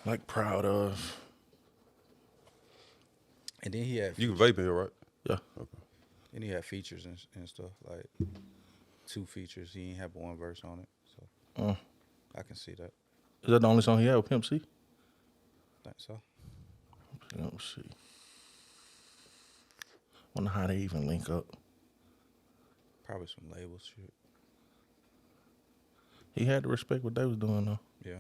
like proud of. And then he had You can vape in here, right? Yeah. then he had features and stuff like 2 features. He ain't have one verse on it, so I can see that. Is that the only song he had with Pimp C? Think so. Let me see. Wonder how they even link up. Probably some label shit. He had to respect what they was doing though. Yeah.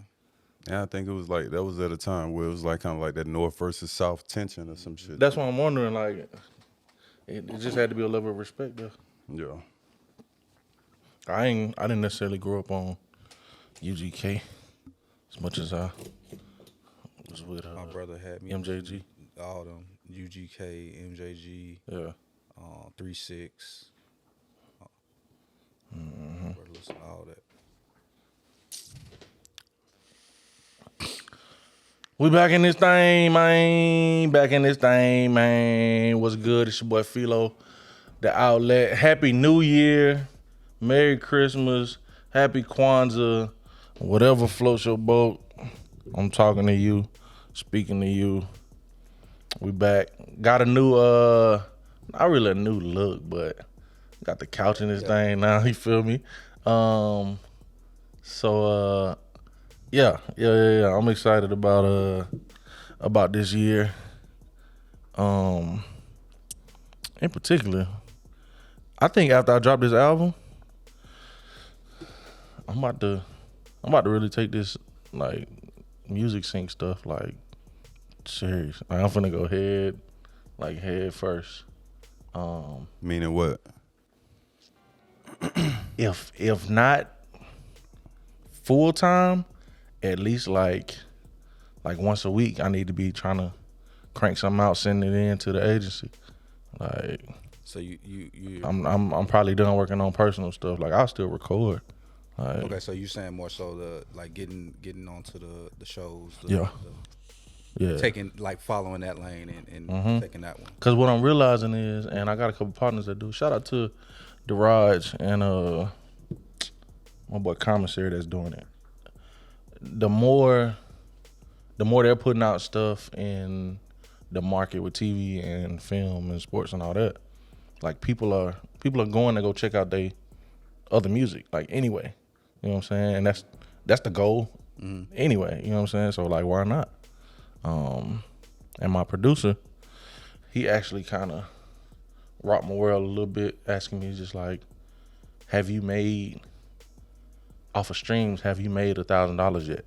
Yeah, I think it was like that was at a time where it was like kind of like that North versus South tension or some shit. That's why I'm wondering. Like, it just had to be a level of respect there. Yeah. I didn't necessarily grow up on UGK as much as I was with My brother had me MJG. all them UGK, MJG, Yeah. 3-6. Brother listen to all that. We back in this thing, man. Back in this thing, man. What's good? It's your boy Philo, the outlet. Happy New Year. Merry Christmas. Happy Kwanzaa. Whatever floats your boat. I'm talking to you. Speaking to you. We back. Got a new, not really a new look, but got the couch in this thing now. You feel me? Yeah. I'm excited about this year. In particular, I think after I drop this album, I'm about to really take this like music sync stuff like serious. Like, I'm finna go head first. Meaning what? If not full time, at least like once a week, I need to be trying to crank something out, send it in to the agency. Like, So you I'm probably done working on personal stuff. Like, I'll still record. Like, okay? So you saying more so the like getting onto the shows. Yeah. Taking like following that lane and taking that one. Cause what I'm realizing is, and I got a couple partners that do. Shout out to Daraj and my boy Commissary that's doing it. The more they're putting out stuff in the market with TV and film and sports and all that, like people are going to go check out they other music, like anyway. You know what I'm saying? And that's the goal anyway. You know what I'm saying? So like, why not? And my producer, he actually kind of rocked my world a little bit, asking me just like, have you made off of streams? Have you made $1,000 yet?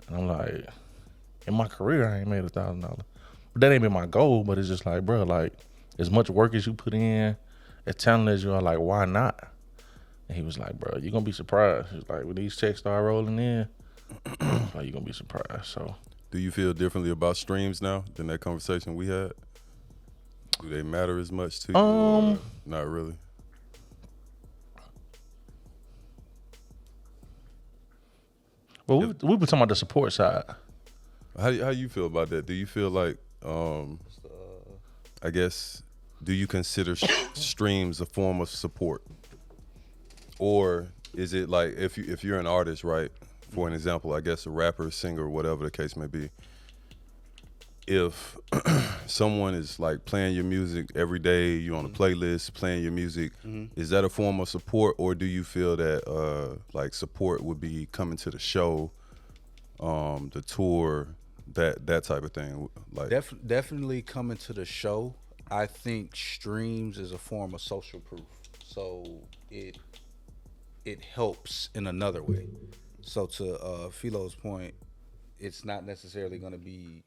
And I'm like, in my career, I ain't made $1,000. But that ain't been my goal. But it's just like, bro, like as much work as you put in, as talented as you are, like why not? And he was like, bro, you're gonna be surprised. He's like, when these checks start rolling in, like you're gonna be surprised. So. Do you feel differently about streams now than that conversation we had? Do they matter as much to you? Or not really. Well, we've been talking about the support side. How you feel about that? Do you feel like, I guess, do you consider streams a form of support, or is it like if you're an artist, right? For an example, I guess a rapper, singer, whatever the case may be. If someone is like playing your music every day, you're on a playlist playing your music, is that a form of support, or do you feel that like support would be coming to the show, the tour, that type of thing? Like Definitely coming to the show. I think streams is a form of social proof, so it helps in another way. So to Philo's point, it's not necessarily going to be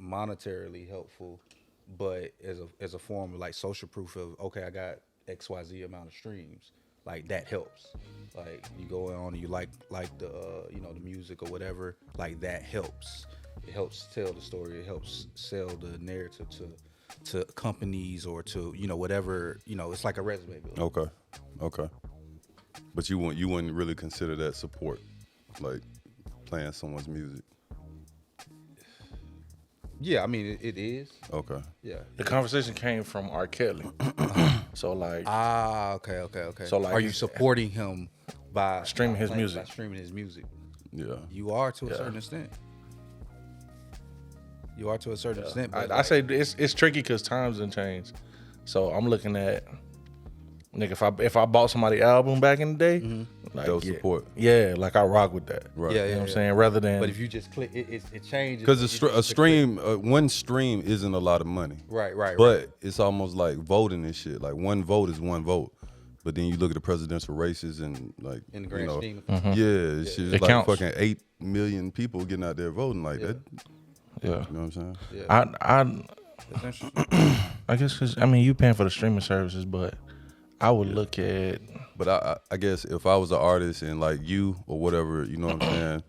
monetarily helpful, but as a form of like social proof of, okay, I got XYZ amount of streams, like that helps. Like you go on and you like the the music or whatever, like that helps. It helps tell the story. It helps sell the narrative to companies or to whatever. It's like a resume builder. Okay. But you wouldn't really consider that support, like playing someone's music. Yeah, I mean it is. Okay. Yeah. The conversation came from R. Kelly. So like, Okay. So, like, are you supporting him by Streaming his music. By streaming his music. Yeah. You are to a certain extent. You are to a certain extent. But I say it's tricky because times done changed. So I'm looking at, nigga, if I bought somebody's album back in the day, like, They'll support. Yeah, like I rock with that. Right. Yeah, You know what I'm saying? Rather than, But if you just click, it changes. Because You a just stream, one stream isn't a lot of money. Right. But it's almost like voting and shit. Like one vote is one vote. But then you look at the presidential races and like, in the grand scheme. yeah, it's It like counts. fucking 8 million people getting out there voting like that. yeah. You know what I'm saying? Yeah. That's interesting. I guess because, I mean, you paying for the streaming services, but I would look at, But I guess if I was an artist and like you or whatever, you know what I'm saying,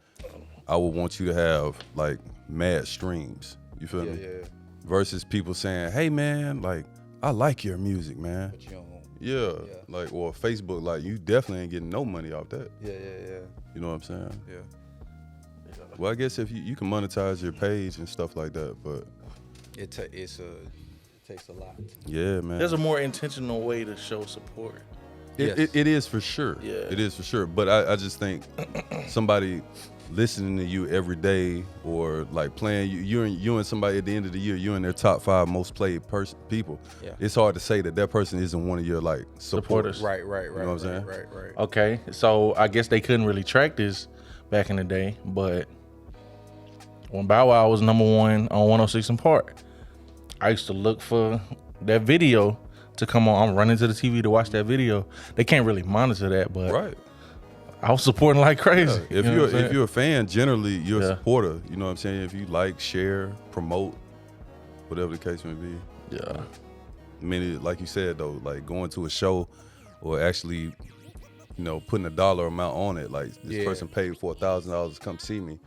I would want you to have like mad streams. You feel me? Yeah. Versus people saying, hey man, like, I like your music, man. But you don't. Yeah. Like, or Facebook, like, you definitely ain't getting no money off that. Yeah. You know what I'm saying? Yeah. Well, I guess if you can monetize your page and stuff like that, but It takes a lot. yeah, man. there's a more intentional way to show support. It is for sure. Yeah. It is for sure. But I just think somebody listening to you every day or like playing you and somebody at the end of the year, you're in their top 5 most played people. Yeah. It's hard to say that person isn't one of your like supporters. Supporters. Right. You know what I'm saying? Right. Okay, so I guess they couldn't really track this back in the day, but when Bow Wow was number 1 on 106 in Park, I used to look for that video to come on. I'm running to the TV to watch that video. They can't really monitor that, but Right. I was supporting like crazy. Yeah. If You know what I'm saying? if you're a fan, generally you're a Yeah. supporter. You know what I'm saying? If you like, share, promote, whatever the case may be. Yeah. I mean, like you said though, like going to a show or actually, putting a dollar amount on it. Like this person paid $4,000 to come see me.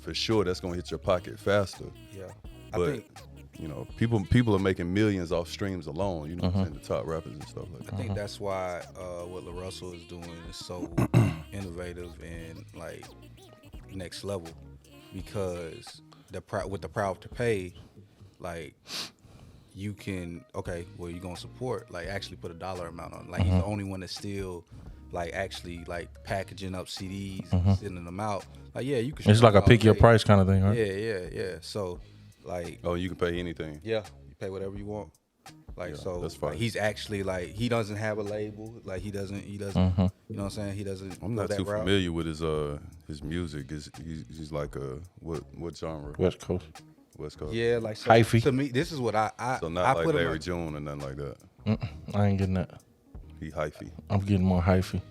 For sure, that's gonna hit your pocket faster. Yeah. But I think people are making millions off streams alone. You know what I'm saying? The top rappers and stuff like that. I think that's why what LaRussell is doing is so innovative and like next level, because with the Proud to Pay, like you can you're gonna support, like actually put a dollar amount on it. Like he's the only one that's still like actually like packaging up CDs and sending them out. Like you can. It's like a all pick your day. price kind of thing, right? Yeah. So like Oh, you can pay anything. you pay whatever you want. Like Yeah, so that's fine. like, he's actually like he doesn't have a label. Like he doesn't you know what I'm saying? He doesn't I'm go not that too route. familiar with his music. He's like what genre? West Coast. West Coast. Yeah, like so, Hyphy. to me, this is what I So not I like put him Larry June or nothing like that. I ain't getting that. He hyphy. I'm getting more hyphy.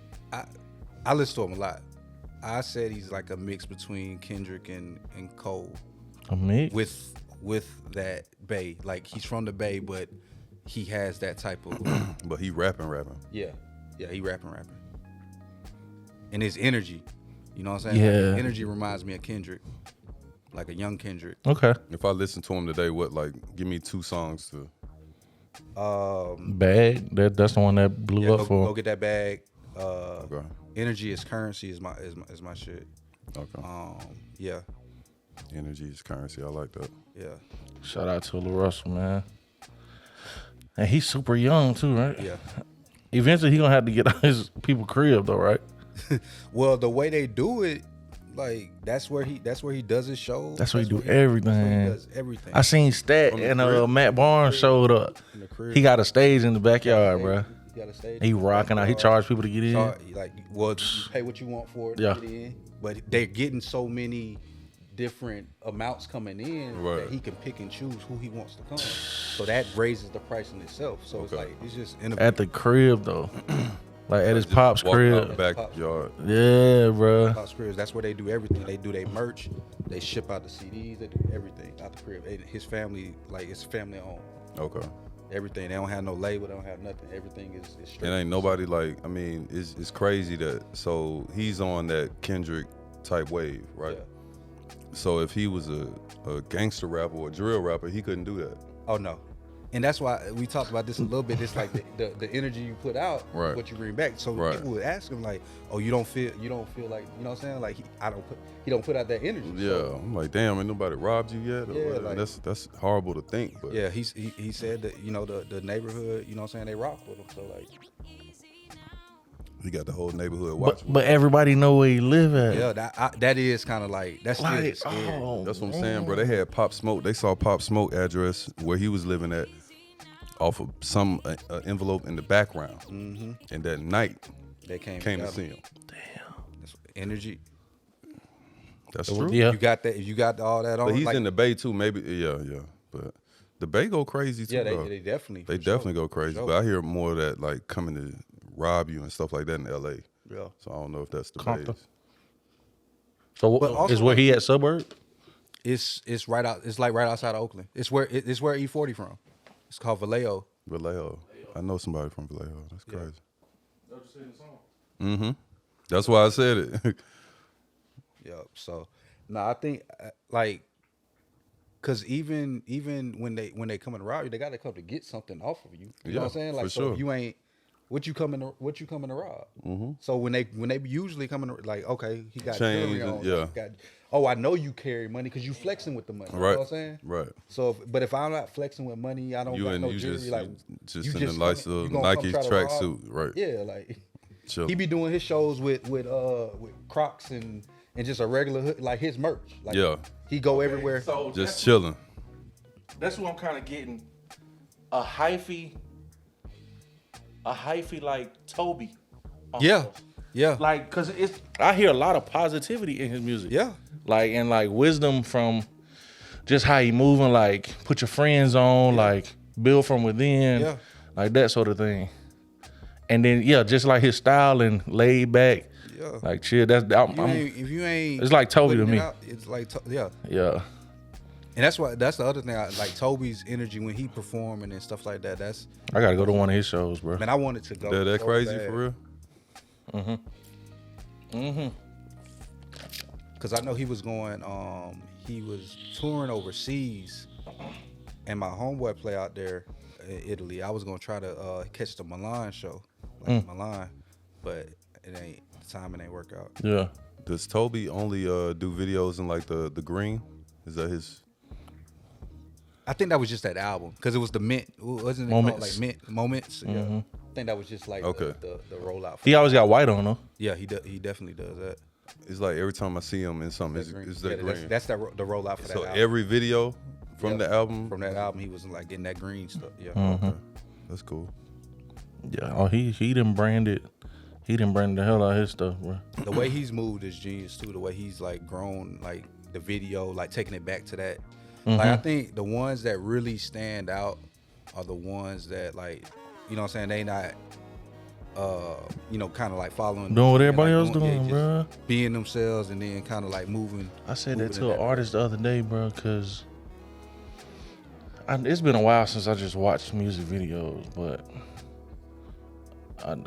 I listen to him a lot. I said he's like a mix between Kendrick and Cole A mix? with that Bay. Like he's from the Bay, but he has that type of But he rapping. yeah, he rapping. And his energy, you know what I'm saying? Yeah. Like, his energy reminds me of Kendrick, like a young Kendrick. Okay. If I listen to him today, give me 2 songs to. Bag. That's the one that blew up for. Go get that bag. Okay. Energy is currency is my shit. Okay. Yeah, Energy is currency. I like that. yeah, Shout out to LaRussell, man. And he's super young too, right? yeah. Eventually he gonna have to get out his people crib though, right? Well, the way they do it, like that's where he does his show. That's where he do That's where everything. he does everything. I seen Stat From the and crib? Matt Barnes showed up. In the crib. He got a stage in the backyard, bro. He got a stage. He rocking out. He charged people to get in. Like, well, you pay what you want for it. Yeah. To get in, but they're getting so many different amounts coming in Right. that he can pick and choose who he wants to come. So that raises the price in itself. So it's Okay. like it's just innovative. At the crib though, like at his Just pop's walking out the crib. backyard. Yeah, bro. House cribs, that's where they do everything. They do their merch, they ship out the CDs, they do everything out the crib. His family, like it's family owned. Okay. Everything. They don't have no label, they don't have nothing. Everything is straight. And ain't nobody like. I mean, it's crazy that. So he's on that Kendrick type wave, right? Yeah. So if he was a gangster rapper or a drill rapper, he couldn't do that. Oh no. And that's why we talked about this a little bit. It's like the energy you put out, Right. what you bring back. So Right. people would ask him like, "Oh, you don't feel like, you know what I'm saying? Like he don't put out that energy." Yeah, So, I'm like, damn, ain't nobody robbed you yet? Or Yeah, whatever. like- that's horrible to think, but yeah, he said that the neighborhood, you know what I'm saying, they rock with him. So like, You got the whole neighborhood watching. But everybody know where he live at. Yeah, that is kind of like that's still Like, scary. oh, That's what I'm saying, bro. They had Pop Smoke. They saw Pop Smoke address where he was living at off of some envelope in the background. Mm-hmm. And that night, They came to see him. That's energy. That's true. Yeah. You got that. You got all that on. But he's like, in the Bay too. Maybe, yeah. But the Bay go crazy too. Yeah, though. they definitely. They for sure, definitely go crazy. for sure. But I hear more of that like coming to rob you and stuff like that in L.A. Yeah. So I don't know if that's the Compton. Bays. So But also, is where he at suburb? It's right out. It's like right outside of Oakland. It's where E40 from. It's called Vallejo. Vallejo. I know somebody from Vallejo. That's crazy. Mm-hmm. That's why I said it. Yeah. So, no, I think like, cause even when they come and rob you, they got to come to get something off of you. You know what I'm saying? Like, for so sure. if you ain't. What you coming to rob? Mm-hmm. So when they usually coming to, like, okay, he got Change, jewelry on. yeah. I know you carry money because you flexing with the money. You know what I'm saying? Right. So, but if I'm not flexing with money, I don't got no jewelry. Just in a nice little Nike tracksuit, right? Yeah, like Chill. he be doing his shows with Crocs and just a regular hood, like his merch. Like, Yeah. he go everywhere. So Just chilling. that's what I'm kind of getting. A hyphy like Toby. Yeah, almost. yeah, Like, cause I hear a lot of positivity in his music. yeah. Like, and like wisdom from just how he moving, like put your friends on, like build from within, Yeah. like that sort of thing. And then just like his style and laid back, Yeah. like chill. That's If you ain't, it's like Toby to putting it me. out, it's like yeah. Yeah. And that's the other thing. I like Toby's energy when he performing and stuff like that. That's, I gotta go to one of his shows, bro. man, I wanted to go. That so crazy bad. for real? Cause I know he was going. He was touring overseas, and my homeboy play out there in Italy. I was gonna try to catch the Milan show, Milan, but it ain't. The timing ain't work out. Yeah. Does Toby only do videos in like the green? Is that his? I think that was just that album because it was the Mint. Wasn't it Moments. called like Mint Moments? Yeah. I think that was just like Okay. the rollout. For He always got white on though. Yeah, he definitely does that. It's like every time I see him in something, it's that green. That's the rollout for that So album. every video from the album. From that album, he was like getting that green stuff. Yeah. Okay. That's cool. Yeah. Oh, he done branded. He done branded the hell out of his stuff, bro. The way he's moved is genius too. The way he's like grown, like the video, like taking it back to that. Like I think the ones that really stand out are the ones that like, you know what I'm saying, they not kind of like following Doing what and, everybody else just doing, bro. being themselves and then kind of like moving. I said that moving to in an artist the other day, bro, because it's been a while since I just watched music videos, but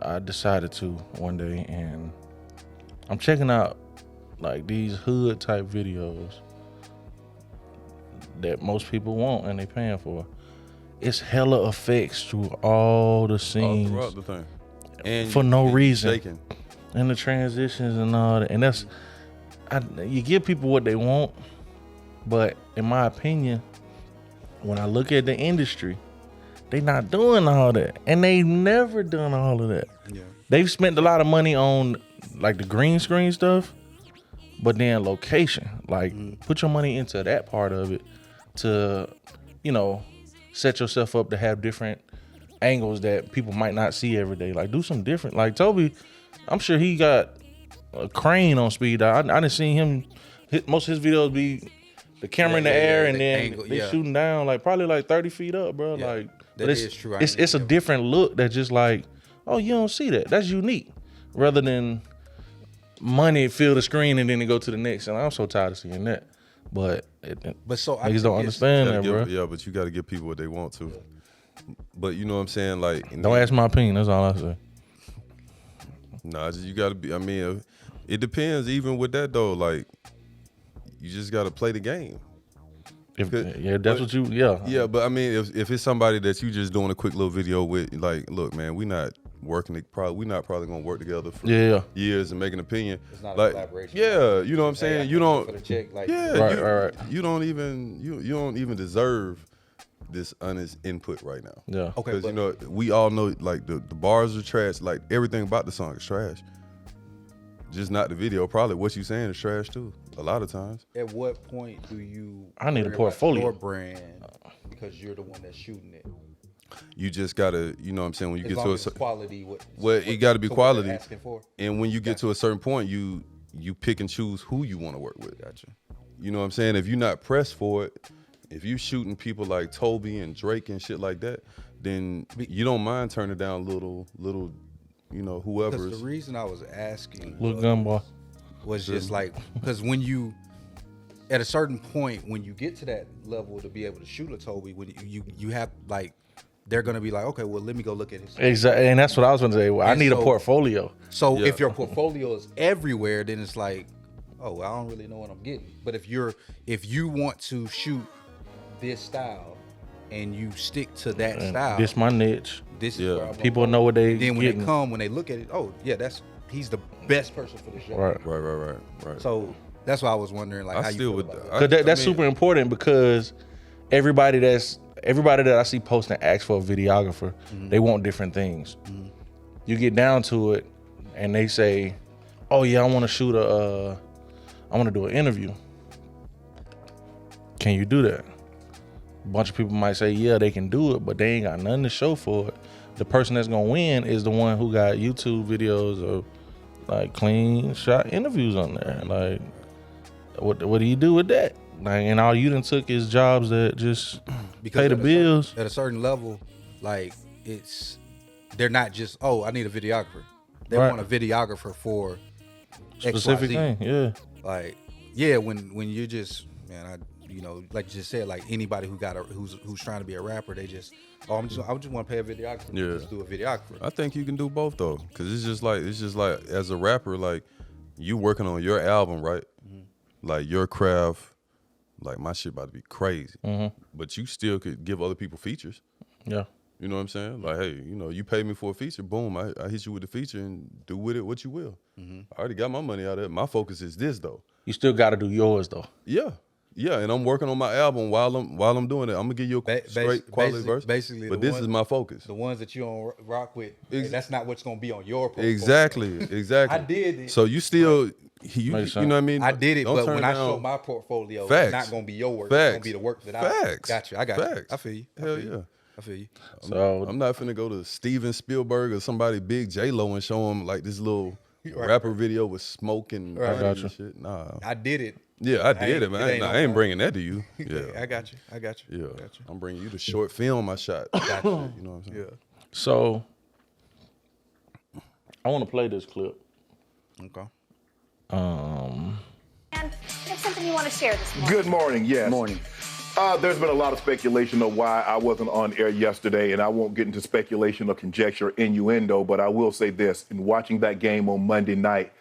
I decided to one day, and I'm checking out like these hood type videos that most people want and they paying for. It's hella effects through all the All scenes throughout the thing. And for no you reason. shaking. And the transitions and all that. And that's, you give people what they want, but in my opinion, when I look at the industry, they not doing all that. And they've never done all of that. Yeah. They've spent a lot of money on like the green screen stuff, but then location. Like put your money into that part of it to, set yourself up to have different angles that people might not see every day. Like do something different. Like Toby, I'm sure he got a crane on speed dial. I done seen him most of his videos be the camera in the air and the then angle, they yeah. shooting down like probably like 30 feet up, bro. Yeah, Like that but is true. I It's didn't a know. different look that just like, oh, you don't see that. That's unique. Rather than money fill the screen and then it go to the next. And I'm so tired of seeing that. But so I niggas think don't understand Gotta that, bro. yeah, but you got to give people what they want to. But you know what I'm saying? Like, Don't ask my opinion. That's all I say. Nah, you got to be. I mean, it depends. Even with that though, like, you just got to play the game. That's what you. Yeah. Yeah, but I mean, if it's somebody that you just doing a quick little video with, like, look, man, we not working. We not probably gonna work together for years and make an opinion. It's not a like, collaboration. yeah, you know what I'm saying. Hey, You don't. for the check, like, Yeah, Right. you don't even you don't even deserve this honest input right now. Yeah. Okay, Because but you know, we all know like the bars are trash. Like everything about the song is trash. Just not the video. Probably what you saying is trash too. A lot of times. at what point do you? I need a worry about portfolio. your brand because you're the one that's shooting it. You just gotta, you know what I'm saying, when you As get long to a as it's certain, quality. well, it gotta be to what they're quality. asking for. And when you get to a certain point, you pick and choose who you want to work with. Gotcha. You know what I'm saying? If you're not pressed for it, if you shooting people like Toby and Drake and shit like that, then you don't mind turning down little, you know, Because whoever's. the reason I was asking Little gun boy. was just like, because when you, at a certain point, when you get to that level to be able to shoot a Toby, when you have like, they're gonna be like, okay, well, let me go look at his. Exactly, and that's what I was going to say. I And need a so- portfolio. So Yeah. if your portfolio is everywhere, then it's like, oh, well, I don't really know what I'm getting. But if you want to shoot this style and you stick to that And style, this my niche. this Yeah. is where I'm gonna People go. know what they Then when getting. they come, when they look at it, oh yeah, he's the best person for the show. Right. Right. So that's why I was wondering, like, I how you still feel would. about that. Cause that's I mean, super important because everybody that I see posting asks for a videographer. They want different things. You get down to it, and they say, "Oh yeah, I want to shoot I want to do an interview. Can you do that?" A bunch of people might say, "Yeah, they can do it," but they ain't got nothing to show for it. The person that's gonna win is the one who got YouTube videos of like clean shot interviews on there. Like, what do you do with that? Like, and all you done took is jobs that just pay the at a bills. at a certain level, like they're not just, oh, I need a videographer. They Right. want a videographer for Specific XYZ. thing, yeah. Like, yeah, when you're just, man, like you just said, like anybody who's trying to be a rapper, they just, I just want to pay a videographer. Yeah. Just do a videographer. I think you can do both though, because it's just like as a rapper, like you working on your album, right? Like your craft, like my shit about to be crazy, but you still could give other people features. Yeah. You know what I'm saying? Like, hey, you know, you pay me for a feature, boom, I hit you with the feature and do with it what you will. I already got my money out of it. My focus is this though. You still got to do yours though. Yeah, and I'm working on my album while I'm doing it. I'm gonna give you a straight quality verse. Basically, but the this one- is my focus. The ones that you don't rock with, that's not what's gonna be on your portfolio. Exactly. I did it. So you still, you Makes know what I mean? I did it, Don't but turn when I down show my portfolio, facts. it's not gonna be your work. Facts. It's gonna be the work that I Facts. got you. I got Facts. you. I feel you. Hell yeah. I feel you. So I'm not finna go to Steven Spielberg or somebody big J-Lo and show him like this little rapper video with smoke and Right. money and Gotcha. shit. Nah. I did it. Yeah, I did it, man. it ain't I on ain't mine. bringing that to you. Yeah. I got you. I got you. Yeah. Got you. I'm bringing you the short film I shot. Got you. You know what I'm saying? Yeah. So I want to play this clip. Okay. And you have something you want to share this morning. Good morning, yes. Morning. There's been a lot of speculation of why I wasn't on air yesterday, and I won't get into speculation or conjecture, innuendo, but I will say this. In watching that game on Monday night,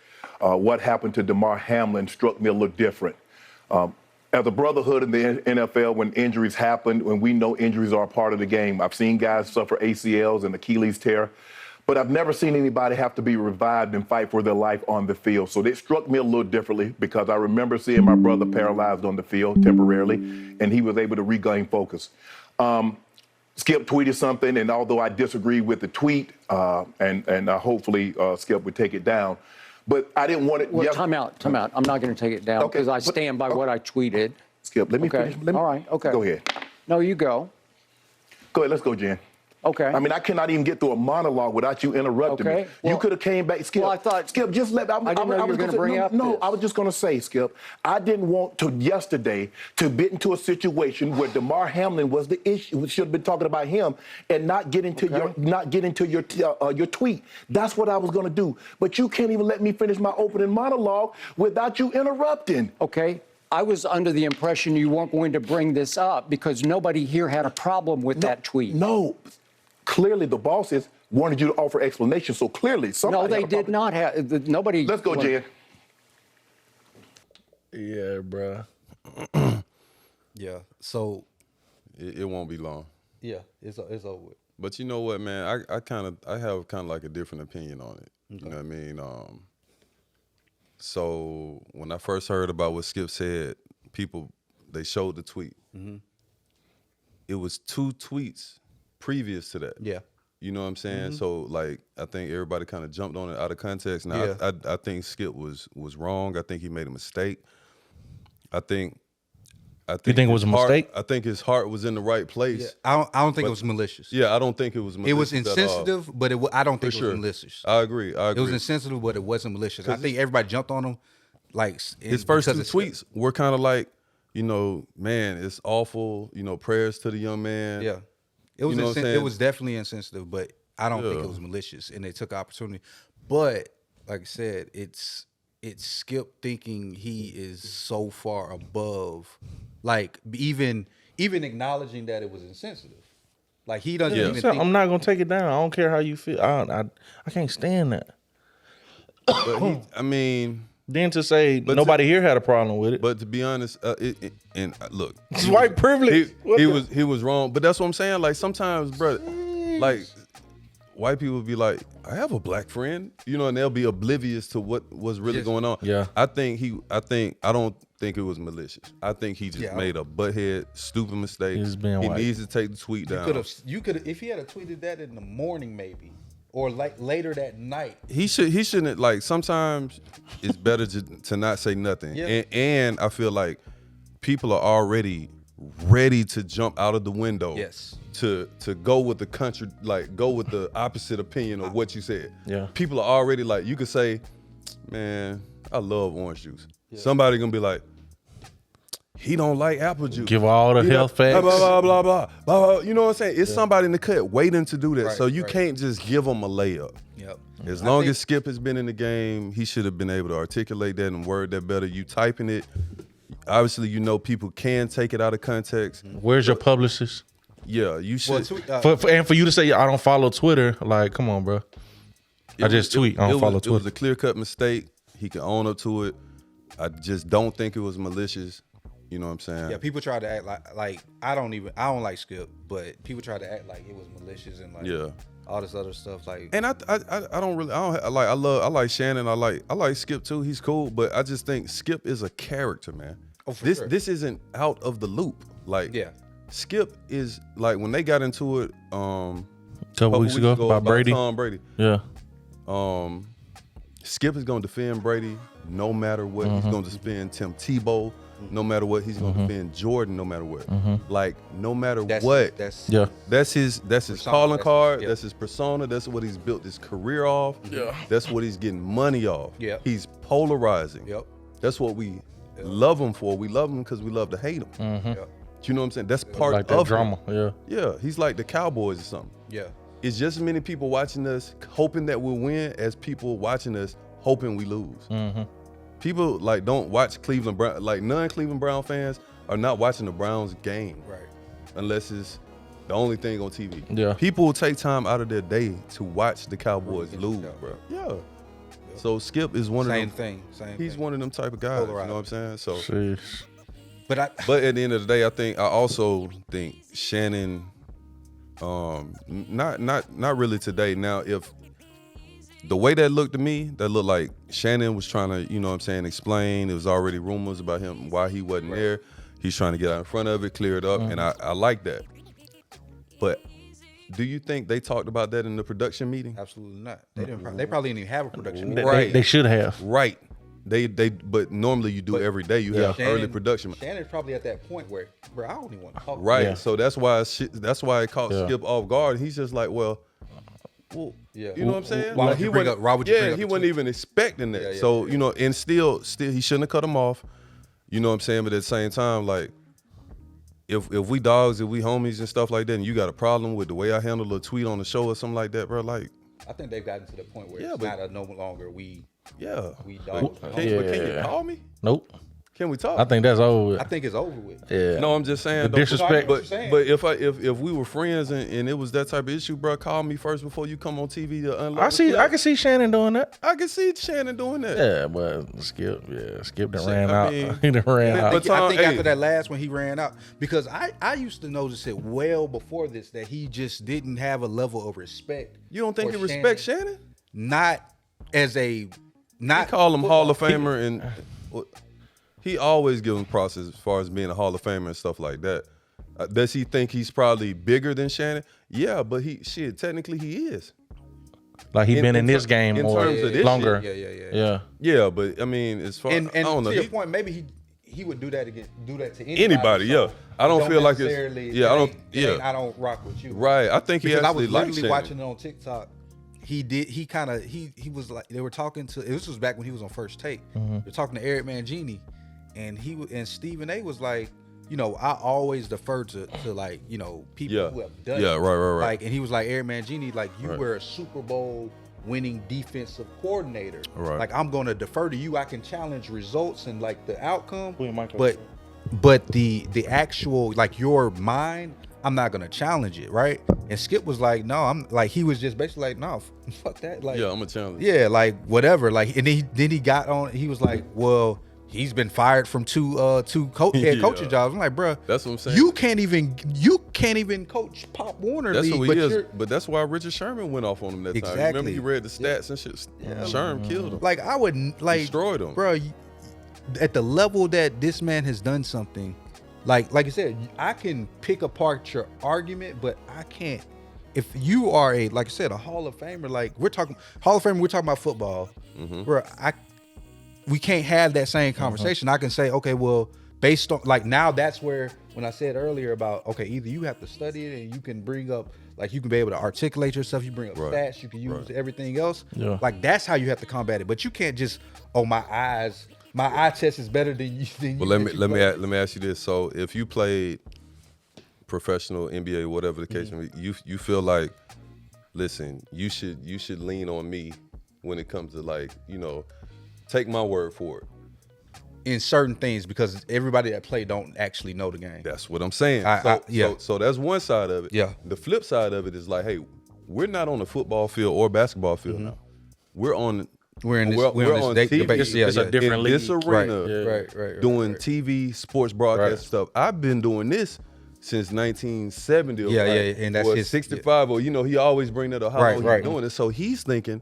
what happened to DeMar Hamlin struck me a little different. As a brotherhood in the NFL, when injuries happen, when we know injuries are a part of the game, I've seen guys suffer ACLs and Achilles tear, but I've never seen anybody have to be revived and fight for their life on the field. So it struck me a little differently because I remember seeing my brother paralyzed on the field temporarily, and he was able to regain focus. Skip tweeted something, and although I disagree with the tweet, and hopefully Skip would take it down, but I didn't want it. Well, time out. I'm not going to take it down Okay, because I but- stand by what I tweeted. Skip, let me Okay. finish. All right. Okay. Go ahead. No, you go. Go ahead. Let's go, Jen. Okay. I mean, I cannot even get through a monologue without you interrupting me. Okay, You well- could have came back, Skip. Well, I thought- Skip, just let. I didn't know you were gonna bring up No, this. I was just going to say, Skip. I didn't want to yesterday to get into a situation where DeMar Hamlin was the issue. We should have been talking about him and not get into your tweet. That's what I was going to do. But you can't even let me finish my opening monologue without you interrupting. Okay. I was under the impression you weren't going to bring this up because nobody here had a problem with that tweet. No, clearly the bosses wanted you to offer explanation. So clearly, somebody. No, they had a did problem. not have. Nobody. Let's go, Jen. Yeah, bruh. Yeah. So It won't be long. yeah, it's over with. But you know what, man? I have kind of like a different opinion on it. You know what I mean? So when I first heard about what Skip said, people, they showed the tweet. it was 2 tweets previous to that. Yeah. You know what I'm saying? So like I think everybody kind of jumped on it out of context. Now Yeah. I think Skip was wrong. I think he made a mistake. I think You think it was a mistake? I think his heart was in the right place. Yeah. I don't think it was malicious. Yeah, I don't think it was malicious. It was at all. insensitive, but I don't think For it sure. was malicious. I agree. It was insensitive, but it wasn't malicious. I think everybody jumped on him. Like His first 2 because tweets were kind of like, you know, man, it's awful. You know, prayers to the young man. Yeah, it was. You know what I'm It saying? was definitely insensitive, but I don't think it was malicious, and they took opportunity. But like I said, it's Skip thinking he is so far above, like even acknowledging that it was insensitive. Like he doesn't even So think. I'm not gonna take it down. I don't care how you feel. I can't stand that. But I mean, Then to say nobody here had a problem with it. but to be honest, look, It's white privilege. he was wrong. But that's what I'm saying. Like sometimes, bro, like white people be like, I have a black friend, you know, and they'll be oblivious to what was really going on. Yeah. I don't think it was malicious. I think he just made a butthead, stupid mistake. He's being he white. needs to take the tweet down. You could if he had tweeted that in the morning maybe, or like later that night. He shouldn't, like, sometimes it's better to not say nothing. Yeah. And I feel like people are already ready to jump out of the window. Yes. To go with the country, like go with the opposite opinion of what you said. Yeah. People are already like, you could say, man, I love orange juice. Yeah. Somebody gonna be like, he don't like apple juice. Give all the health facts. Blah, blah, blah, blah, blah, blah. You know what I'm saying? It's somebody in the cut waiting to do that. Right, so you right. can't just give them a layup. Yep. As long as Skip has been in the game, he should have been able to articulate that and word that better. You typing it, obviously, you know people can take it out of context. Where's your publicist? Yeah, you should. And for you to say I don't follow Twitter, like, come on, bro. I just tweet. I don't follow It was Twitter. a clear-cut mistake. He can own up to it. I just don't think it was malicious. You know what I'm saying? Yeah, people try to act like I don't like Skip, but people try to act like it was malicious and like all this other stuff. Like, And I like Shannon. I like Skip too. He's cool, but I just think Skip is a character, man. Oh, for this sure. this isn't out of the loop. Like, Yeah. Skip is like when they got into it. Couple weeks ago about Brady. Tom Brady. Yeah. Skip is going to defend Brady no matter what. He's going to defend Tim Tebow no matter what. He's going to defend Jordan no matter what. Like, no matter what. That's his calling card. That's his persona. That's what he's built his career off. Yeah. That's what he's getting money off. Yeah. He's polarizing. Yep. That's what we love him for. We love him because we love to hate him. Yep. You know what I'm saying? That's part Like that of drama. him. Yeah. He's like the Cowboys or something. Yeah. It's just as many people watching us hoping that we'll win as people watching us hoping we lose. People like don't watch Cleveland Brown, like non-Cleveland Brown fans are not watching the Browns game, Right. unless it's the only thing on TV. Yeah. People will take time out of their day to watch the Cowboys lose, bro. Yeah. So Skip is one Same of them. thing. He's one of them type of guys. You know Polarized. what I'm saying? So, Sheesh. But but at the end of the day, I also think Shannon, not really today. Now, if the way that looked to me, that looked like Shannon was trying to, you know what I'm saying, explain. There was already rumors about him, why he wasn't there. He's trying to get out in front of it, clear it up, and I like that. But do you think they talked about that in the production meeting? absolutely not. They didn't. They probably didn't even have a production meeting. They should have. Right. But normally you do every day. You have early production. Shannon's probably at that point where, bro, I don't even want to talk. Right. Yeah. So that's why it caught Skip off guard. He's just like, well, Yeah. you know what I'm saying? Why Like, would you bring up? Why would you bring up he the wasn't tweet? even expecting that. Yeah, yeah, so yeah. you know, and still, he shouldn't have cut him off. You know what I'm saying? But at the same time, like, if we dogs, if we homies and stuff like that, and you got a problem with the way I handle a tweet on the show or something like that, bro, like, I think they've gotten to the point where Yeah, it's but- not no longer we yeah. dogs. But can you call me? Nope. Can we talk? I think that's over with. I think it's over with. Yeah. No, I'm just saying. The though, disrespect. But, saying. but if we were friends and it was that type of issue, bro, call me first before you come on TV to unload. I can see Shannon doing that. I can see Shannon doing that. Yeah, but Skip done ran I out. mean- He done ran out. But Tom, I think hey. after that last one, he ran out because I used to notice it well before this that he just didn't have a level of respect. You don't think for he respects Shannon? Not as a He not call him Hall of Famer, and he always give him process as far as being a Hall of Famer and stuff like that. Does he think he's probably bigger than Shannon? Yeah, but technically he is. Like he been in this game in more terms of this longer. Yeah. Yeah, but I mean, as far And I don't know. to your point, maybe he would do that to Anybody, so yeah. I don't feel like it's necessarily- yeah. I don't it ain't, yeah. I don't rock with you. Right. I think he Because I actually was likes literally Shannon. watching it on TikTok. He was like, they were talking to, this was back when he was on First Take. They're talking to Eric Mangini, and Stephen A was like, you know, I always defer to like, you know, people who have done it. Right. Like, and he was like, Eric Mangini, like, you were a Super Bowl winning defensive coordinator. Right. Like, I'm gonna defer to you. I can challenge results and like the outcome, But but the actual, like, your mind, I'm not gonna challenge it, right? And Skip was like, no, I'm like, he was just basically like, no, fuck that, like, Yeah, I'm a challenge. yeah, like whatever, like, and then he got on. He was like, well, he's been fired from two head coaching jobs. I'm like, bro, That's what I'm saying. You can't even coach Pop Warner That's League, who but he is. you're But that's why Richard Sherman went off on him that time. Exactly. Remember he read the stats and shit. Sherman killed him. like, I wouldn't like Destroyed him. bro. At the level that this man has done something, like I said, I can pick apart your argument, but I can't. If you are like I said, a Hall of Famer, like we're talking Hall of Famer, we're talking about football, bro. We can't have that same conversation. I can say, okay, well, based on like now, that's where when I said earlier about okay, either you have to study it and you can bring up like you can be able to articulate yourself. You bring up stats, you can use everything else. Yeah. Like that's how you have to combat it. But you can't just my eye test is better than you. But let me ask you this. So if you played professional NBA, whatever the case may be, you feel like, listen, you should lean on me when it comes to like, you know, take my word for it. In certain things, because everybody that play don't actually know the game. That's what I'm saying. So that's one side of it. Yeah. The flip side of it is like, hey, we're not on the football field or basketball field now. We're on We're on TV. It's a different in league. this arena, Right. doing TV, sports broadcast stuff. I've been doing this since 1970. Yeah, and that's or his 65. Or he always bring that up. How long Right. he's doing it? So he's thinking,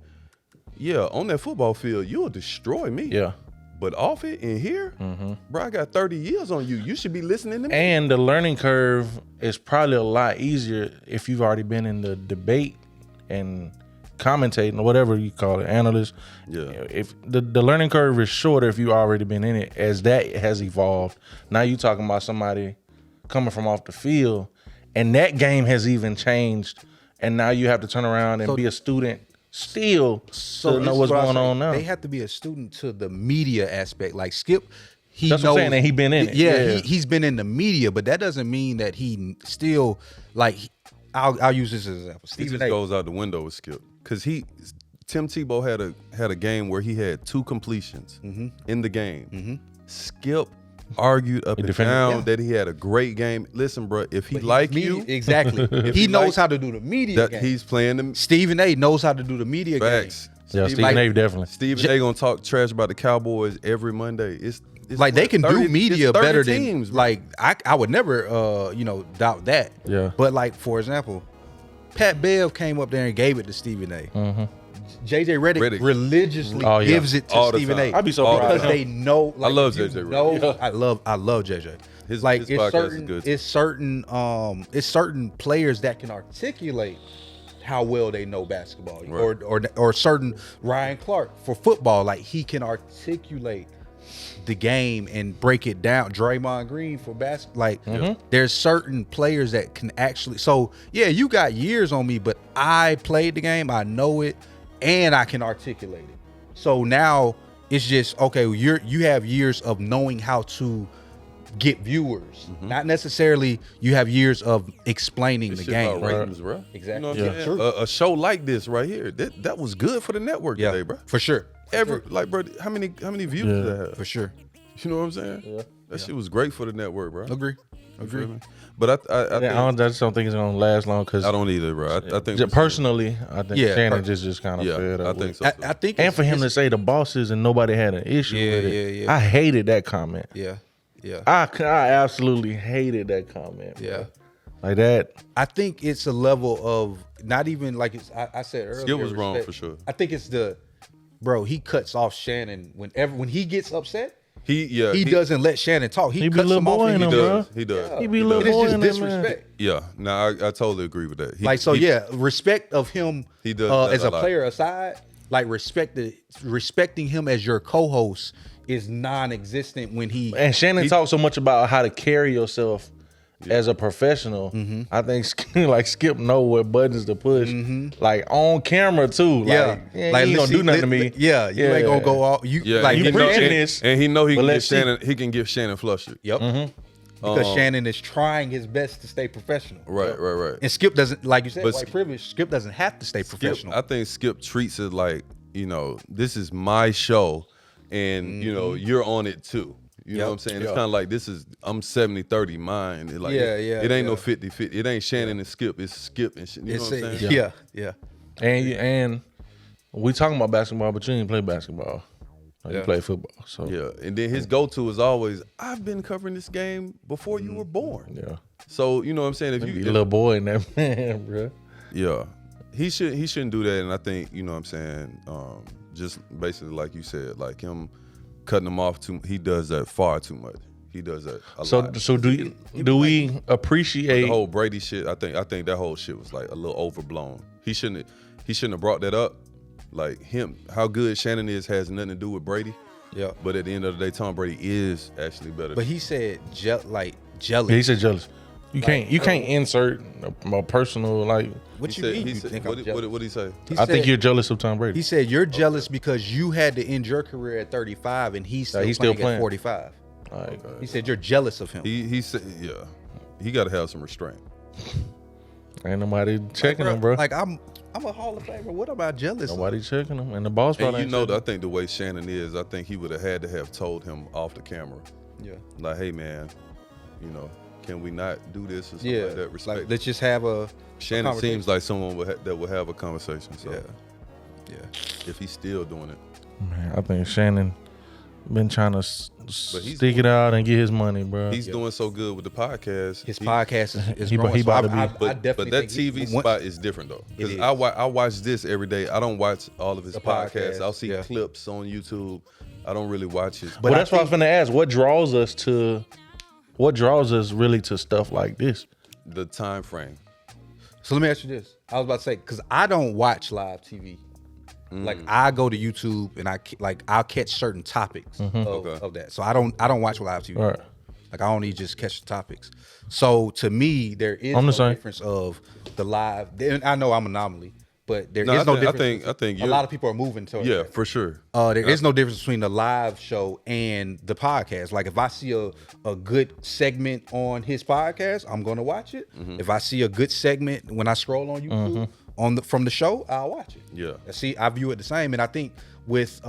on that football field, you'll destroy me. Yeah. But off it in here, bro, I got 30 years on you. You should be listening to me. And the learning curve is probably a lot easier if you've already been in the debate and commentating or whatever you call it, analyst. Yeah. If the learning curve is shorter if you've already been in it, as that has evolved. Now you talking about somebody coming from off the field, and that game has even changed. And now you have to turn around and be a student still to know what's going on now. They have to be a student to the media aspect. Like Skip, he That's what I'm saying, that he been in it. Yeah, he's been in the media, but that doesn't mean that he still like. I'll use this as an example. He Stephen just A. goes out the window with Skip because Tim Tebow had a game where he had 2 completions in the game. Skip argued up and down that he had a great game. Listen, bro, if he like you, exactly, he knows how to do the media game. He's playing them. Stephen A. knows how to do the media Facts. Yeah, Stephen A. definitely. Stephen A. gonna talk trash about the Cowboys every Monday. It's like they can do media better teams, than like I would never doubt that. Yeah. But like for example, Pat Bev came up there and gave it to Stephen A. JJ Redick religiously gives it to Stephen A. I'd be so proud because they know. Like, I love JJ Redick. I love JJ. His it's podcast is good. It's certain players that can articulate how well they know basketball, or certain Ryan Clark for football, like he can articulate the game and break it down. Draymond Green for basketball, like there's certain players that can actually. So yeah, you got years on me, but I played the game, I know it, and I can articulate it. So now it's just okay. You have years of knowing how to get viewers, not necessarily you have years of explaining the game. Ratings, bro. Exactly. You know what I'm saying? A show like this right here, that was good for the network today, bro. For sure. Like, bro, how many views did that have? For sure. You know what I'm saying? Yeah. That shit was great for the network, bro. Agree. But I just don't think it's gonna last long because I don't either, bro. I think personally, I think Shannon just kind of fed up. I think so. I think, and for him to say the bosses and nobody had an issue with it, I hated that comment. Yeah. I absolutely hated that comment. Yeah. Like that. I think it's a level of not even like I said earlier. Skill was wrong for sure. I think it's he cuts off Shannon when he gets upset. he doesn't let Shannon talk. He be cuts little him off. boy And in he him, does. bro. He does. He be little It's boy just in that, disrespect. Yeah, no, I totally agree with that. Respect of him He does that as a a lot. player aside, like respecting him as your co-host is non-existent when he. And Shannon talks so much about how to carry yourself as a professional. I think like Skip know what buttons to push, like on camera too. Like, you ain't gonna do nothing to me. You ain't gonna go off. You like you you preaching know, this, and he know he but can get let's see. Shannon. He can get Shannon flustered. Yep. Because Shannon is trying his best to stay professional. Right. And Skip doesn't, like you said, But white privilege. Skip doesn't have to stay professional. I think Skip treats it like, this is my show, and you're on it too. You know what I'm saying? It's kind of like I'm 70-30 mine. It ain't no 50-50. It ain't Shannon and Skip. It's Skip and you know what I'm saying? Yeah. And we talking about basketball, but you ain't play basketball. You play football. So Yeah. And then his go-to is always, I've been covering this game before you were born. yeah, So you know what I'm saying? If you you little boy in that man, bro. Yeah. He shouldn't do that, and I think, you know what I'm saying, just basically like you said, like him cutting him off he does that far too much. He does that a lot. So do we appreciate The whole Brady shit, I think that whole shit was like a little overblown. He shouldn't have brought that up. Like how good Shannon is has nothing to do with Brady. Yeah. But at the end of the day, Tom Brady is actually better. But he said jealous. Yeah, he said jealous. You can't insert a personal like. What you said, mean? he You said, think what I'm did jealous? he say? I think you're jealous of Tom Brady. He said you're jealous because you had to end your career at 35 and he's still playing at 45. Like, He said you're jealous of him. He said, he got to have some restraint. ain't nobody checking him, bro. Like I'm a Hall of Famer. What am I jealous of? Nobody checking him, and the boss probably. And ain't I checking think the way Shannon is, I think he would have had to have told him off the camera, Yeah. like, hey man, can we not do this or something like that? Respect. Like, let's just have a Shannon conversation. seems like someone that would have a conversation. So Yeah. if he's still doing it, him. Man, I think Shannon been trying to he's stick it out and get his money, bro. he's doing so good with the podcast. His podcast is he growing. about to be- I But definitely that think TV spot is different though, It because is. I watch this every day. I don't watch all of his The podcasts. podcast, I'll see yeah. clips on YouTube. I don't really watch his. But that's why I was finna ask, what draws us really to stuff like this? The time frame. So let me ask you this. I was about to say, because I don't watch live TV. Like I go to YouTube and I'll catch certain topics of that. So I don't watch live TV. Right. Like I only just catch the topics. So to me, there is I'm no the same. difference of the live. And I know I'm an anomaly, but there is No, no I difference. think a lot of people are moving to Yeah, that. for sure. There is no difference between the live show and the podcast. Like if I see a good segment on his podcast, I'm gonna watch it. If I see a good segment when I scroll on YouTube from the show, I'll watch it. Yeah. See, I view it the same, and I think with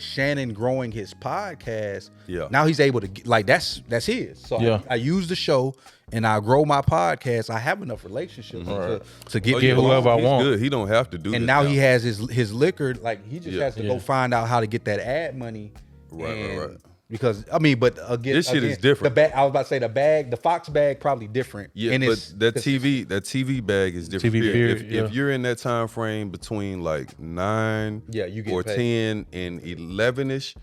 Shannon growing his podcast, now he's able to that's his. So I use the show and I grow my podcast. I have enough relationships to get people whoever on. I want. Good. He don't have to do. And this now he has his liquor. Like he just has to Yeah. go find out how to get that ad money. Right. Because but again, This shit is different. The bag, I was about to say the Fox bag probably different. Yeah, and but that TV bag is different. TV period, If you're in that time frame between like 9 you get or paid. 10 and 11ish,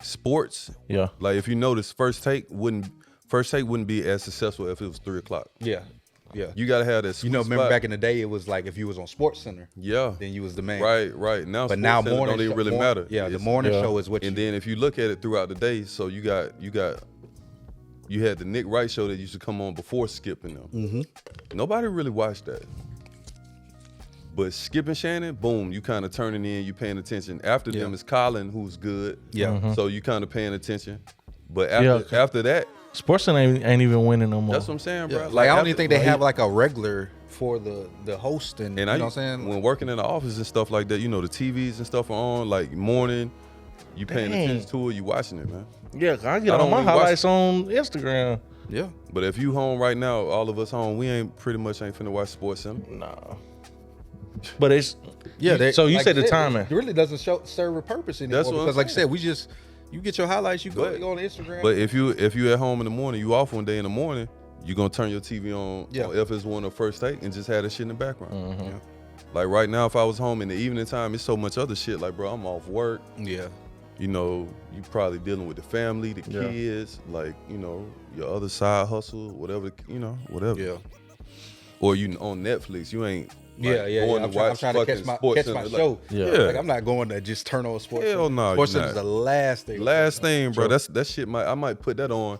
sports. Yeah. Like if you notice, first take wouldn't be as successful if it was 3 o'clock. Yeah. You gotta have that. Sweet remember spot. back in the day, it was like if you was on Sports Center, Yeah. then you was the man. Right. Now, But now SportsCenter morning don't even show- really matter. Yeah, the It's- morning show is what And you. then if you look at it throughout the day, so you had the Nick Wright show that used to come on before Skip and them. Nobody really watched that. But Skip and Shannon, boom, you kind of turning in, you paying attention. After them is Colin, who's good. Yeah. So you kind of paying attention. But Yeah. after that, SportsCenter ain't even winning no more. that's what I'm saying, bro. Like I don't after- even think they have like a regular for the host and, And you know what I'm saying. when working in the office and stuff like that, the TVs and stuff are on, like morning, you paying Dang. attention to it, you watching it, man. Yeah, I get I all don't my really watch- highlights on Instagram. Yeah. But if you home right now, all of us home, we ain't finna watch SportsCenter. Nah. But it's Yeah. So you like said the I timing. It really doesn't serve a purpose anymore. That's what I'm because like you saying. said, you get your highlights, you go But- on Instagram. But if you at home in the morning, you off one day in the morning, you gonna turn your TV on if it's one of first take and just have that shit in the background. Yeah. Like right now, if I was home in the evening time, it's so much other shit. Like, bro, I'm off work. Yeah. you know, you probably dealing with the family, the kids, like, you know, your other side hustle, whatever, you know, whatever. Yeah. Or you on Netflix, you ain't Yeah, going I'm to watch trying to fucking catch my sports show. Like, Like, I'm not going to just turn on sports. Hell no, Sports you're Center is not. the last thing. Last thing, bro. That shit I might put that on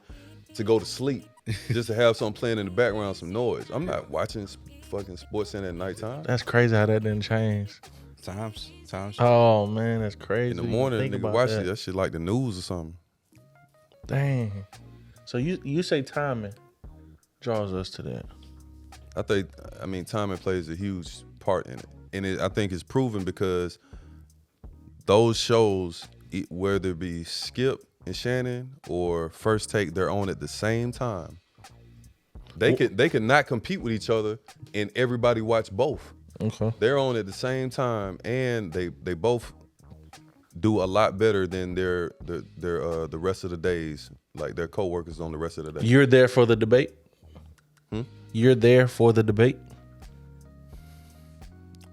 to go to sleep, just to have something playing in the background, some noise. I'm not watching fucking Sports Center at nighttime. That's crazy how that didn't change. Times. Oh man, that's crazy. In the morning, Think nigga, about watch that. that shit like the news or something. Dang. So you say timing draws us to that. I mean, timing plays a huge part in it. And I think it's proven because those shows, whether it be Skip and Shannon or First Take, they're on at the same time. They could not compete with each other and everybody watch both. Okay. They're on at the same time and they both do a lot better than their the rest of the days, like their coworkers on the rest of the day. You're there for the debate? You're there for the debate?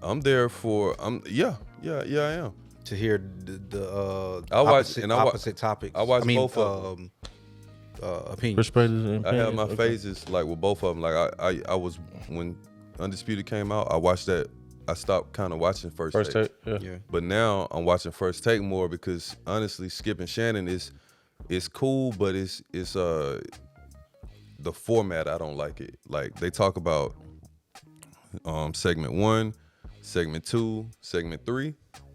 I'm there for I am. To hear the I watch opposite, and I wa- opposite topics. I watch mean, both of opinions. Perspectives. I have my okay. phases like with both of them. Like I was when Undisputed came out, I watched that. I stopped kind of watching First Take. Yeah. But now I'm watching First Take more because honestly, Skip and Shannon is cool, but it's the format, I don't like it. Like they talk about segment 1, segment 2, segment 3,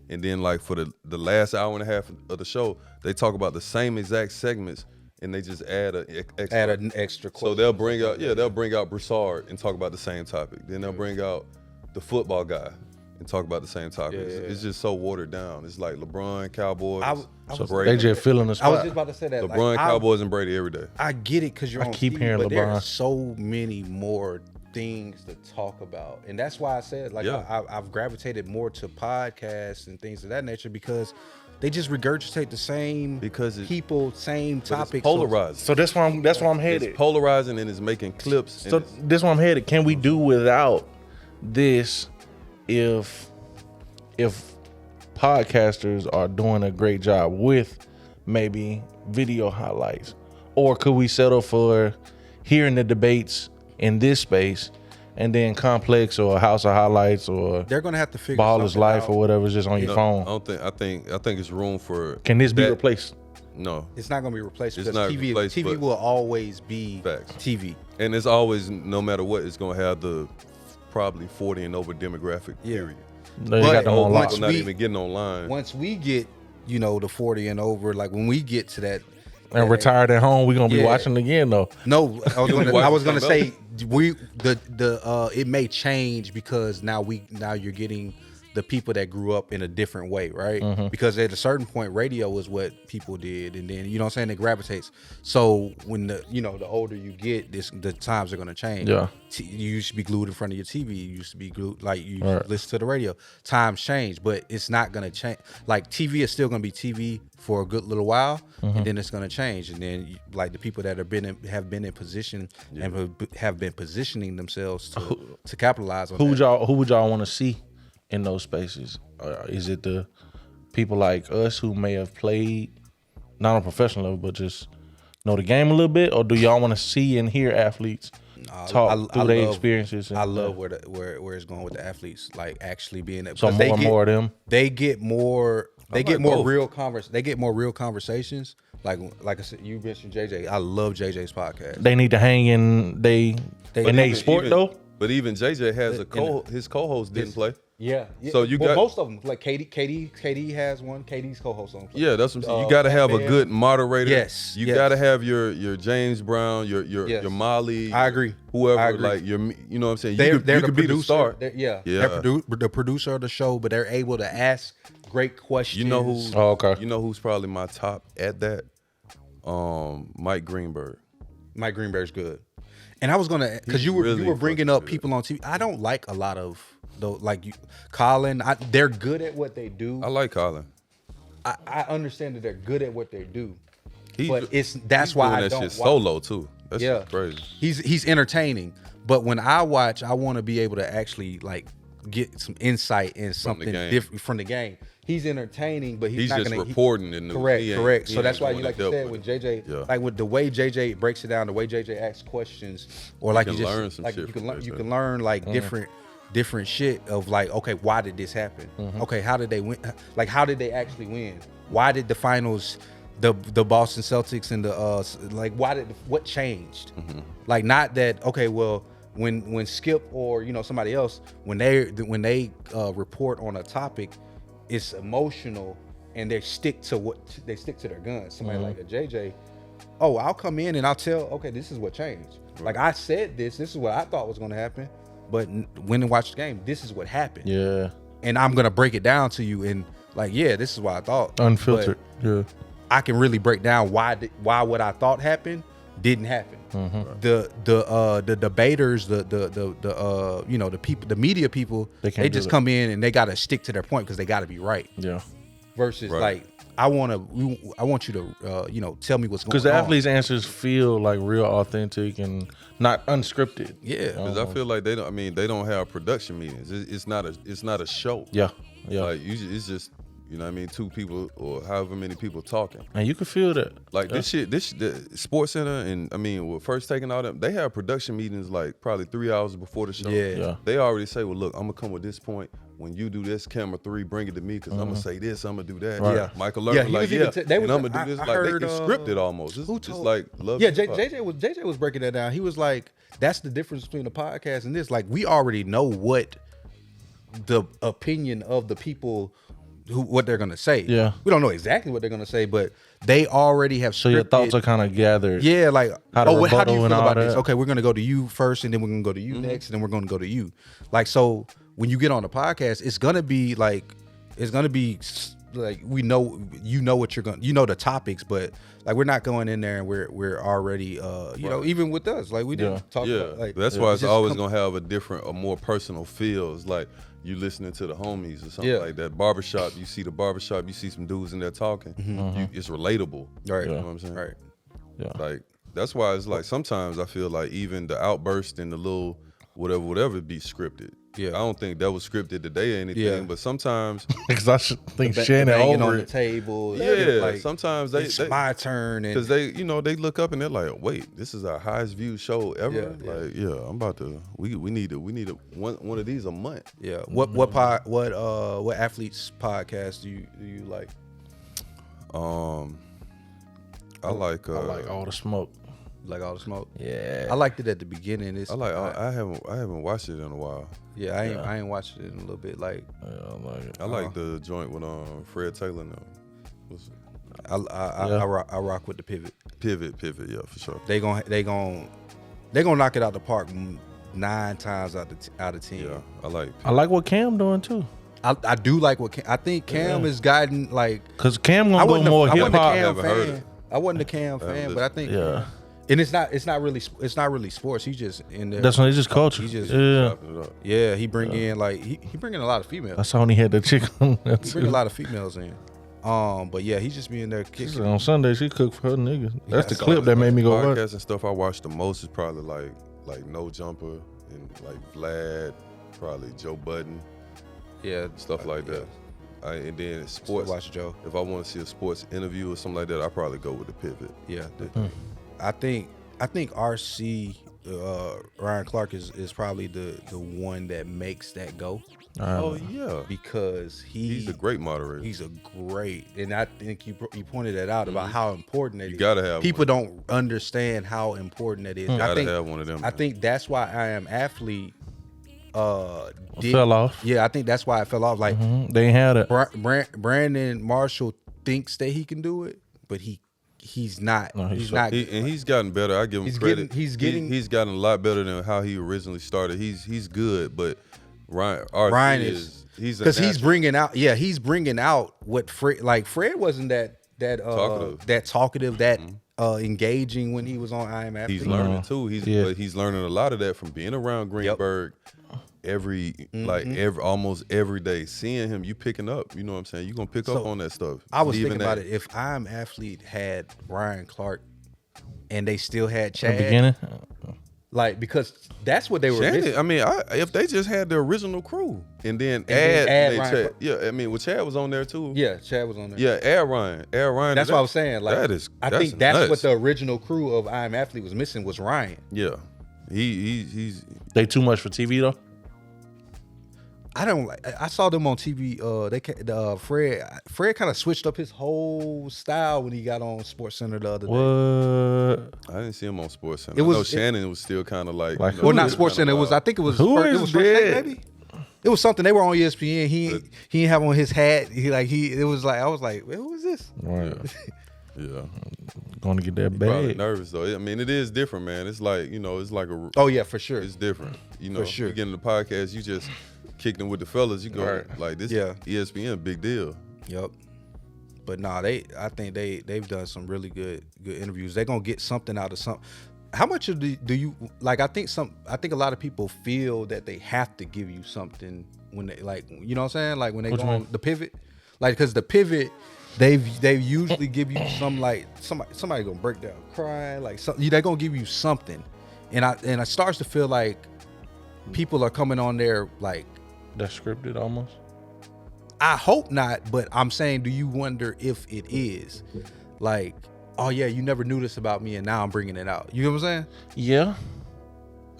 and then like for the last hour and a half of the show, they talk about the same exact segments and they just add an extra question. So they'll bring out Broussard and talk about the same topic. Then they'll bring out the football guy and talk about the same topic. It's just so watered down. It's like LeBron, Cowboys, Brady. They just filling the I spot. was just about to say that. LeBron, Cowboys, and Brady every day. I get it because you're I on keep TV, hearing but there LeBron. are so many more things to talk about, and that's why I said I've gravitated more to podcasts and things of that nature because they just regurgitate the same people, same topics. It's polarizing. So that's why I'm headed. It's polarizing and it's making clips. So this is where I'm headed. Can we do without this if podcasters are doing a great job with maybe video highlights? Or could we settle for hearing the debates in this space and then Complex or House of Highlights or they're gonna have to figure Ball is something Life out. or whatever is just on your phone? I think it's room for. Can this be that. replaced? No. It's not gonna be replaced It's because not TV replaced, TV but- will always be Facts. TV. And it's always, no matter what, it's gonna have the probably 40 and over demographic. Period. They got them on once lock. People not we- even getting online. Once we get, the 40 and over, like when we get to that And retired at home, we're gonna be Yeah. watching again though. No, I watch was gonna something say it may change because now you're getting the people that grew up in a different way, right? Mm-hmm. Because at a certain point, radio was what people did, and then it gravitates. So when the older you get, the times are gonna change. Yeah. You used to be glued in front of your TV. You used to be glued, like you Right. listen to the radio. Times change, but it's not gonna change. Like TV is still gonna be TV for a good little while, Mm-hmm. and then it's gonna change. And then like the people that have been in position and have been positioning themselves to capitalize on Who that. would y'all want to see in those spaces? Is it the people like us who may have played, not on a professional level, but just know the game a little bit, or do y'all want to see and hear athletes talk through their experiences? I love where it's going with the athletes, like actually being that. So more of them. They get more. They like get more both. They get more real conversations. Like I said, you mentioned JJ. I love JJ's podcast. They need to hang in they sport though. But even JJ has his co-host didn't play. Yeah. So you got most of them. Like KD has one. KD's co-host on. Yeah, that's what I'm saying. You got to have a Batman. good moderator. Yes, You yes. got to have your James Brown, your Yes. Molly. I agree. Whoever, I agree. like you know what I'm saying. They're You the could be producer. the star. Yeah. Yeah. They're the producer of the show, but they're able to ask great questions. You know who? Oh, okay. You know who's probably my top at that? Mike Greenberg. Mike Greenberg's good. And I was gonna, because you really were bringing fucking up good. people on TV. I don't like a lot of though, like you, Colin. They're good at what they do. I like Colin. I understand that they're good at what they do, He- but that's he's why doing I that don't shit watch. solo too. That's Yeah, crazy. He's entertaining, but when I watch, I want to be able to actually like get some insight and something different from the game. He's entertaining, but he's not just gonna, reporting in the correct. He So that's ain't why going you like to you depth said with with it. JJ, like with the way JJ breaks it down, the way JJ asks questions, or like can you learn just some like shit you from can learn, JJ. you can learn like different shit of like, okay, why did this happen? Okay, how did they win? Like, how did they actually win? Why did the finals, the Boston Celtics and the like, what changed? Like, not that, okay, well, when Skip or somebody else, when they report on a topic, it's emotional and they stick to their guns. Somebody like a JJ, oh, I'll come in and I'll tell, okay, this is what changed. Like, I said this is what I thought was going to happen, but when I watched the game, this is what happened. Yeah. And I'm going to break it down to you and like, yeah, this is what I thought. Unfiltered. But Yeah. I can really break down why what I thought happened didn't happen. The debaters, the people, the media people, they just come in and they got to stick to their point because they got to be right. Yeah. Versus like, I want you to tell me what's going on. Because the athletes' answers feel like real authentic and not unscripted. Yeah. Because I feel like they don't have production meetings. It's not a show. Yeah. Yeah. Like it's just, two people or however many people talking. And you can feel that. Like the Sports Center and with First Take and all them, they have production meetings like probably 3 hours before the show. Yeah. They already say, well, look, I'm gonna come with this point. When you do this, camera 3, bring it to me because I'm gonna say this, I'm gonna do that. Right. Yeah. Michael Lerner, he like, was even and I'm gonna do this. I Like, heard, it's scripted almost. It's just like love. Yeah, the fuck. JJ was breaking that down. He was like, that's the difference between the podcast and this. Like, we already know what the opinion of the people what they're gonna say. Yeah. We don't know exactly what they're gonna say, but they already have So your thoughts are kind of gathered. Yeah, like, how to how do you rebuttal feel and all about this? that. Okay, we're gonna go to you first, and then we're gonna go to you next, and then we're gonna go to you. Like, so when you get on the podcast, it's gonna be like we know what you're gonna the topics, but like we're not going in there and we're already even with us, like we didn't talk about, like, that's why it's just always gonna have a more personal feel. It's like you listening to the homies or something like that. Barbershop, you see the barbershop, you see some dudes in there talking. It's relatable. Right. You know what I'm saying? Right. Yeah. Like that's why it's like sometimes I feel like even the outburst and the little whatever be scripted. Yeah. I don't think that was scripted today or anything, Yeah. but sometimes Because I should think The Shannon banging over on the it. table. like sometimes it's my turn, because they look up and they're like, wait, this is our highest viewed show ever. Yeah. Like, I'm about to we need one of these a month. Yeah. What athletes podcast do you like? I like I like all the smoke. Like All the Smoke? Yeah. I liked it at the beginning. I haven't watched it in a while. Yeah, I ain't watched it in a little bit. Like, Yeah, I like it. I like the joint with Fred Taylor now. What's it? I rock with the pivot. Pivot, yeah, for sure. They gonna knock it out the park 9 times out of 10. Yeah, I like. I like what Cam doing too. I do like what I think Cam has gotten, like, Cause Cam gonna go more hip hop. I wasn't a Cam fan, but I think and it's not really sports. He's just in there. That's when it's just culture. He just he bring in like he bring in a lot of females. That's how when he had the chick on there He bring a too. lot of females in. But yeah, he's just being there kicking. On Sunday she cooked for her niggas. That's the so clip that made me go. What? Podcasts and stuff I watch the most is probably like No Jumper and like Vlad, probably Joe Budden, Yeah, stuff like that. And then sports. watch Joe. If I want to see a sports interview or something like that, I probably go with the pivot. Yeah, I think RC Ryan Clark is probably the one that makes that go. Oh yeah, because he's a great moderator. He's a great, and I think you pointed that out about how important that is. You gotta have people one. don't understand how important that is. You I gotta think have one of them. I think that's why I Am Athlete fell off. Yeah, I think that's why it fell off. Like they ain't had it. Brandon Marshall thinks that he can do it, but he's not. No, he's not. And he's gotten better. I give him credit. He's gotten a lot better than how he originally started. He's good, but Ryan is because he's bringing out. Yeah, he's bringing out what Fred wasn't that talkative, that engaging when he was on I Am Athlete. He's learning too. But he's learning a lot of that from being around Greenberg. Almost every day, seeing him, you picking up. You know what I'm saying? You gonna pick up on that stuff. I was thinking about it. If I Am Athlete had Ryan Clark, and they still had Chad, The beginning. Like, because that's what they were Shannon, missing. I mean, if they just had the original crew and then then add add Ryan Chad, yeah, I mean, well, Chad was on there too. Yeah, Chad was on there. Yeah, add Ryan. That's what I was saying. Like, I think that's nuts. what the original crew of I Am Athlete was missing was Ryan. Yeah, he's They too much for TV though. I don't like. I saw them on TV. Fred kind of switched up his whole style when he got on SportsCenter the other day. What? I didn't see him on SportsCenter. It was- I know Shannon was still kind of like, Like, you know, Well, not kinda SportsCenter. It was. I think it was. Who it is was First Take, dead? maybe. It was something. They were on ESPN. He didn't have on his hat. It was like I was like, who is this? Right. yeah. Going to get that Probably bag. nervous though. I mean, it is different, man. It's like, you know, it's like a. Oh yeah, for sure. It's different. You know, For sure. you get in the podcast, you just kick them with the fellas. You go Right. like this. Yeah. ESPN, big deal. Yep. But nah, I think they've done some really good interviews. They're gonna get something out of some. How much do you like? I think a lot of people feel that they have to give you something when they, like, you know what I'm saying? Like when they Which go one? on the pivot, like, because the pivot, they usually give you some, like, somebody gonna break down crying, like something. They're gonna give you something, and it starts to feel like people are coming on there like. That's scripted almost. I hope not, but I'm saying, do you wonder if it is? Like, oh yeah, you never knew this about me, and now I'm bringing it out. You know what I'm saying? Yeah.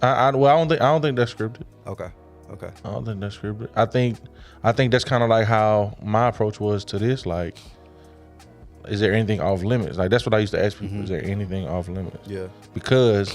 I don't think that's scripted. Okay. I don't think that's scripted. I think that's kind of like how my approach was to this. Like, is there anything off limits? Like, that's what I used to ask people. Is there anything off limits? Yeah. Because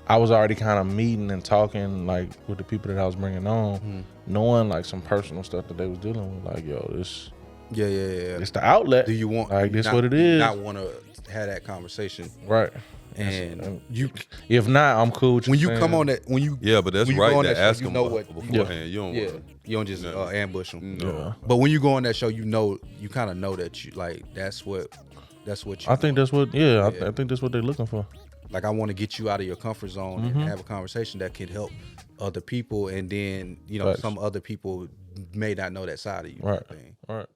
I was already kind of meeting and talking like with the people that I was bringing on, knowing like some personal stuff that they was dealing with. Like, yo, this, Yeah. it's the outlet. Do you want like this? not, What it is? Not want to have that conversation, Right. and you If not, I'm cool. With when you saying. come on that when you Yeah, but that's when you go right on to that show, ask you them know what beforehand. You don't. yeah, wanna- you don't just No. ambush them. No. But when you go on that show, you kind of know that you like that's what you. I think that's what. Yeah, Yeah. I think that's what they're looking for. Like, I want to get you out of your comfort zone and have a conversation that can help other people, and then Facts. some other people may not know that side of you. Right. Thing. Right.